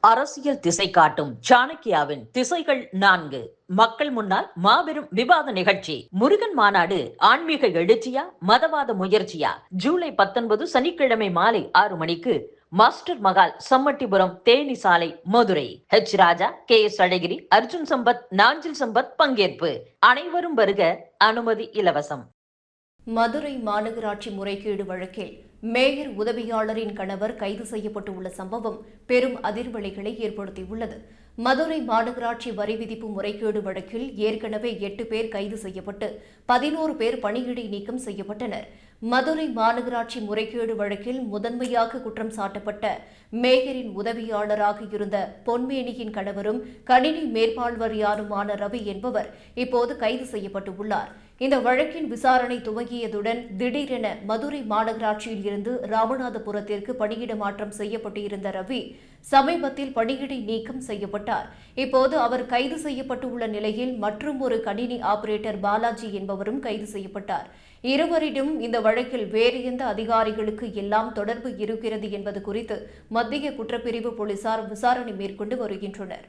அரசியல் திசை காட்டும் சாணக்கியாவின் திசைகள் 4 மக்கள் முன்னால் மாபெரும் விவாத நிகழ்ச்சி. முருகன் மாநாடு ஆன்மீக எழுச்சியா மதவாத முயற்சியா? ஜூலை 19 சனிக்கிழமை மாலை 6 மணிக்கு மாஸ்டர் மகால், சம்மட்டிபுரம், தேனி சாலை, மதுரை. ராஜா, KS அழகிரி, அர்ஜுன் சம்பத், நாஞ்சில் சம்பத் பங்கேற்பு. அனைவரும் வருக, அனுமதி இலவசம். மதுரை மாநகராட்சி முறைகேடு வழக்கில் மேயர் உதவியாளரின் கணவர் கைது செய்யப்பட்டுள்ள சம்பவம் பெரும் அதிர்வலைகளை ஏற்படுத்தியுள்ளது. மதுரை மாநகராட்சி வரி விதிப்பு முறைகேடு வழக்கில் ஏற்கனவே 8 பேர் கைது செய்யப்பட்டு 11 பேர் பணியிடை நீக்கம் செய்யப்பட்டனர். மதுரை மாநகராட்சி முறைகேடு வழக்கில் முதன்மையாக குற்றம் சாட்டப்பட்ட மேயரின் உதவியாளராக இருந்த பொன்மேனியின் கணவரும் கணினி மேற்பார்வையாளருமான ரவி என்பவர் இப்போது கைது செய்யப்பட்டுள்ளார். இந்த வழக்கின் விசாரணை துவங்கியதுடன் திடீரென மதுரை மாநகராட்சியில் இருந்து ராமநாதபுரத்திற்கு பணியிட மாற்றம் செய்யப்பட்டிருந்த ரவி சமீபத்தில் பணியிடை நீக்கம் செய்யப்பட்டார். இப்போது அவர் கைது செய்யப்பட்டுள்ள நிலையில் மற்றும் ஒரு கணினி ஆபரேட்டர் பாலாஜி என்பவரும் கைது செய்யப்பட்டார். இருவரிடம் இந்த வழக்கில் வேறு எந்த அதிகாரிகளுக்கு எல்லாம் தொடர்பு இருக்கிறது என்பது குறித்து மத்திய குற்றப்பிரிவு போலீசார் விசாரணை மேற்கொண்டு வருகின்றனர்.